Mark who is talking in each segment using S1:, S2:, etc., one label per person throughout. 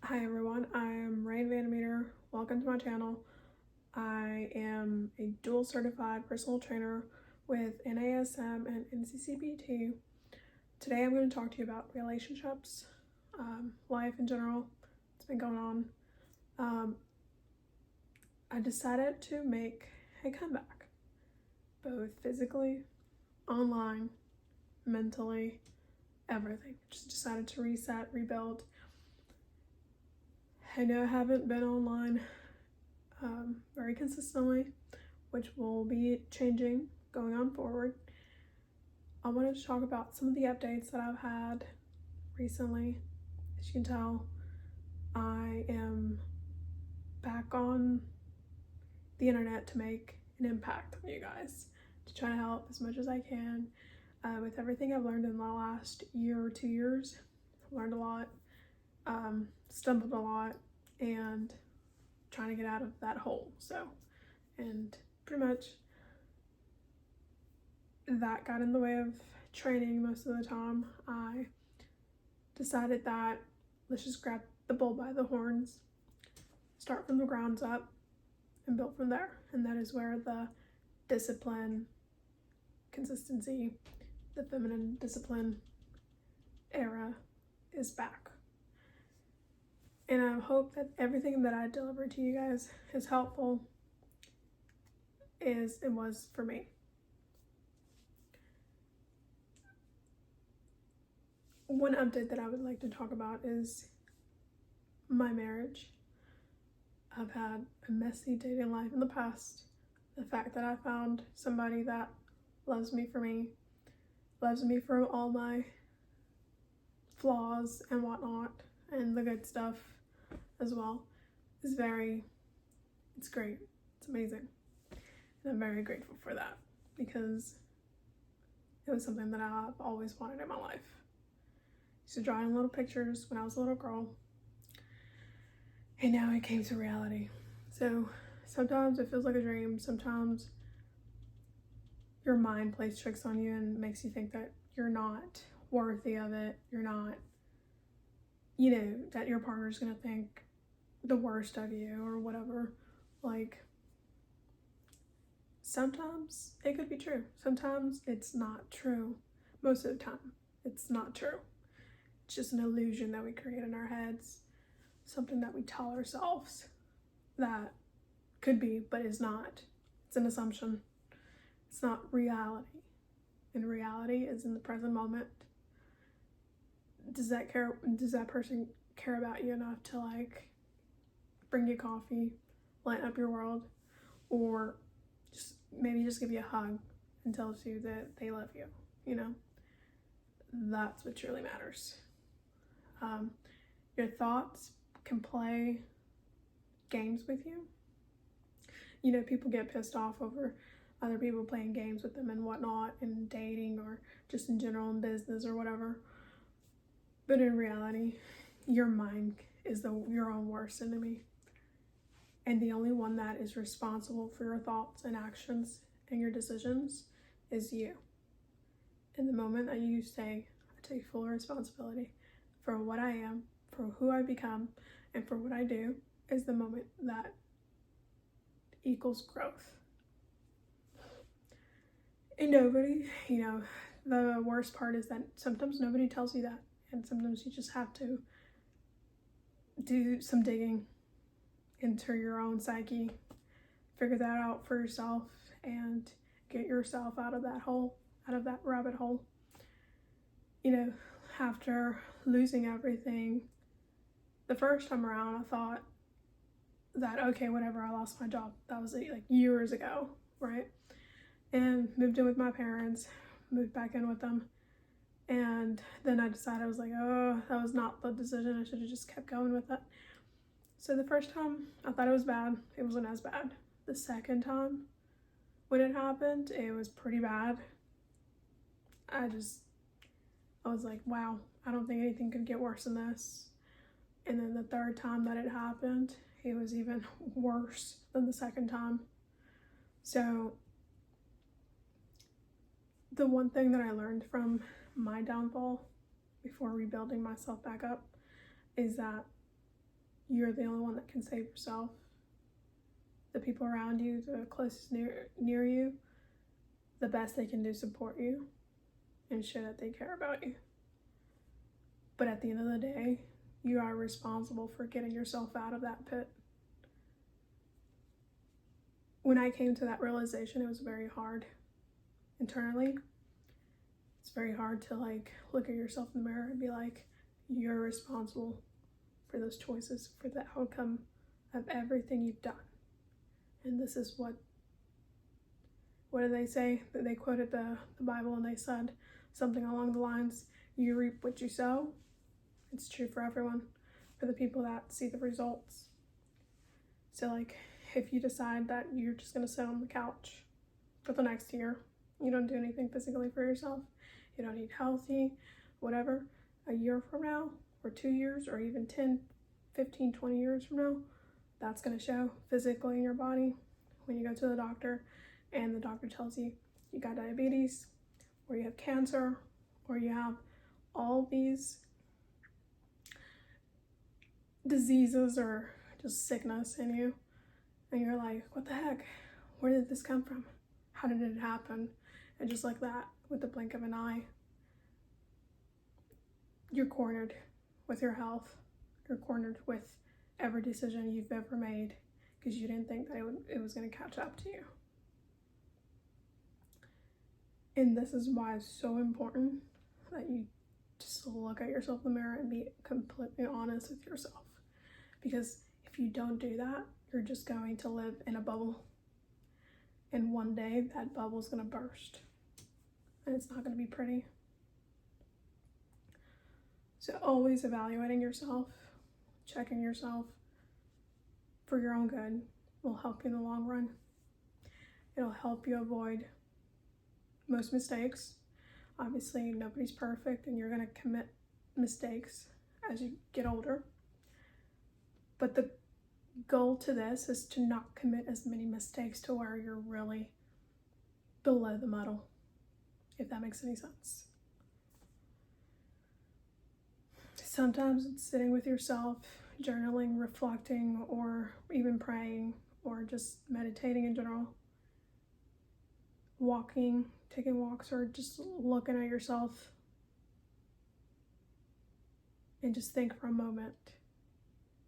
S1: Hi everyone, I'm Rain Vanimeter. Welcome to my channel. I am a dual certified personal trainer with NASM and NCCBT. Today I'm going to talk to you about relationships, life in general. It's been going on. I decided to make a comeback, both physically, online, mentally, everything. Just decided to reset, rebuild. I know I haven't been online very consistently, which will be changing going on forward. I wanted to talk about some of the updates that I've had recently. As you can tell, I am back on the internet to make an impact on you guys, to try to help as much as I can with everything I've learned in the last year or 2 years. I've learned a lot, stumbled a lot, and trying to get out of that hole. And pretty much that got in the way of training most of the time. I decided that let's just grab the bull by the horns, start from the ground up, and build from there. And that is where the discipline, consistency, the feminine discipline era is back. And I hope that everything that I deliver to you guys is helpful as it was for me. One update that I would like to talk about is my marriage. I've had a messy dating life in the past. The fact that I found somebody that loves me, loves me for all my flaws and whatnot, and the good stuff as well, it's great. It's amazing. And I'm very grateful for that because it was something that I've always wanted in my life. I used to draw in little pictures when I was a little girl, and now it came to reality. So sometimes it feels like a dream. Sometimes your mind plays tricks on you and makes you think that you're not worthy of it. You're not, that your partner's gonna think the worst of you or whatever. Like, sometimes it could be true. Sometimes it's not true. Most of the time, it's not true. It's just an illusion that we create in our heads. Something that we tell ourselves that could be, but is not. It's an assumption. It's not reality. And reality is in the present moment. Does that person care about you enough to bring you coffee, light up your world, or maybe just give you a hug and tell you that they love you? That's what truly matters. Your thoughts can play games with you. People get pissed off over other people playing games with them and whatnot, and dating or just in general in business or whatever. But in reality, your mind is your own worst enemy. And the only one that is responsible for your thoughts and actions and your decisions is you. In the moment that you say, I take full responsibility for what I am, for who I become, and for what I do, is the moment that equals growth. And nobody, the worst part is that sometimes nobody tells you that. And sometimes you just have to do some digging into your own psyche, figure that out for yourself, and get yourself out of that hole, out of that rabbit hole. After losing everything the first time around, I thought that, okay, whatever, I lost my job. That was years ago, right? And moved in with my parents, moved back in with them. And then I decided, I was like, oh, that was not the decision. I should have just kept going with it. So the first time, I thought it was bad. It wasn't as bad. The second time, when it happened, it was pretty bad. I was like, wow, I don't think anything could get worse than this. And then the third time that it happened, it was even worse than the second time. So the one thing that I learned from my downfall before rebuilding myself back up is that you're the only one that can save yourself. The people around you, the closest near you, the best they can do is support you and show that they care about you. But at the end of the day, you are responsible for getting yourself out of that pit. When I came to that realization, it was very hard internally. It's very hard to look at yourself in the mirror and be like, you're responsible for those choices, for the outcome of everything you've done. And this is what did they say? They quoted the Bible and they said something along the lines, you reap what you sow. It's true for everyone, for the people that see the results. So if you decide that you're just gonna sit on the couch for the next year, you don't do anything physically for yourself, you don't eat healthy, whatever, a year from now, or 2 years, or even 10, 15, 20 years from now, that's gonna show physically in your body when you go to the doctor and the doctor tells you you got diabetes, or you have cancer, or you have all these diseases or just sickness in you, and you're like, what the heck? Where did this come from? How did it happen? And just like that, with the blink of an eye, you're cornered with your health. You're cornered with every decision you've ever made because you didn't think that it was going to catch up to you. And this is why it's so important that you just look at yourself in the mirror and be completely honest with yourself. Because if you don't do that, you're just going to live in a bubble. And one day that bubble is going to burst. And it's not going to be pretty. So always evaluating yourself, checking yourself for your own good will help you in the long run. It'll help you avoid most mistakes. Obviously, nobody's perfect and you're going to commit mistakes as you get older. But the goal to this is to not commit as many mistakes to where you're really below the muddle, if that makes any sense. Sometimes it's sitting with yourself, journaling, reflecting, or even praying, or just meditating in general. Walking, taking walks, or just looking at yourself and just think for a moment,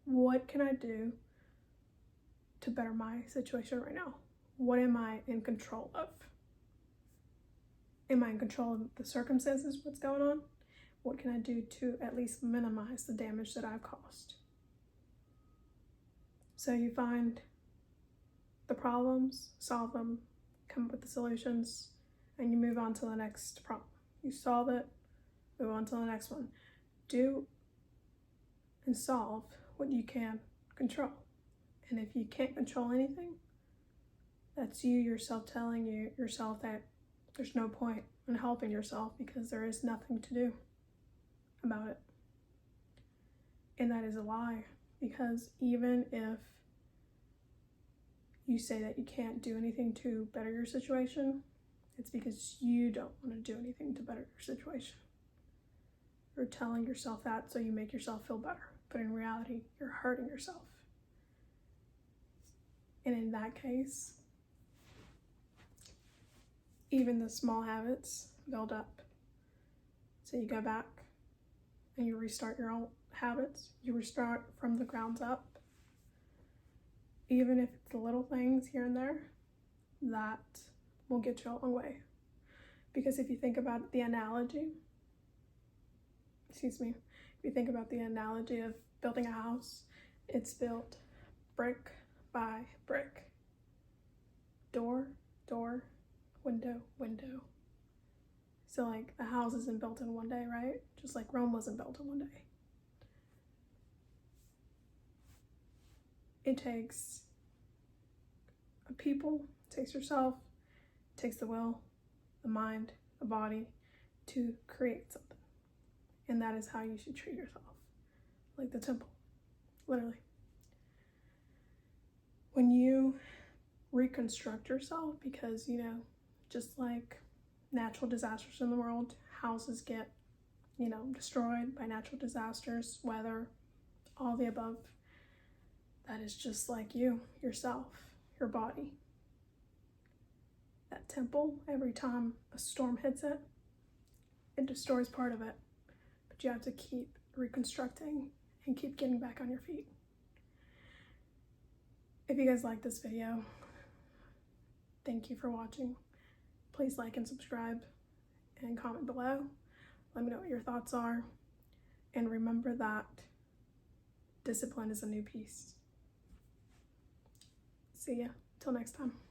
S1: what can I do to better my situation right now? What am I in control of? Am I in control of the circumstances, what's going on? What can I do to at least minimize the damage that I've caused? So you find the problems, solve them, come up with the solutions, and you move on to the next problem. You solve it, move on to the next one. Do and solve what you can control. And if you can't control anything, that's you yourself telling yourself that there's no point in helping yourself because there is nothing to do about it. And that is a lie, because even if you say that you can't do anything to better your situation, it's because you don't want to do anything to better your situation. You're telling yourself that so you make yourself feel better, but in reality, you're hurting yourself. And in that case, even the small habits build up. So you go back and you restart your own habits. You restart from the ground up. Even if it's the little things here and there, that will get you a long way. Because if you think about the analogy, if you think about the analogy of building a house, it's built brick by brick. Door, window, window. So the house isn't built in one day, right? Just like Rome wasn't built in one day. It takes a people, it takes yourself, it takes the will, the mind, the body to create something. And that is how you should treat yourself. Like the temple, literally. When you reconstruct yourself, because, just like natural disasters in the world, houses get, destroyed by natural disasters, weather, all the above. that is just like you, yourself, your body. That temple, every time a storm hits it, it destroys part of it. But you have to keep reconstructing and keep getting back on your feet. If you guys like this video, thank you for watching. Please like and subscribe and comment below. Let me know what your thoughts are. And remember that discipline is a new piece. See ya. Till next time.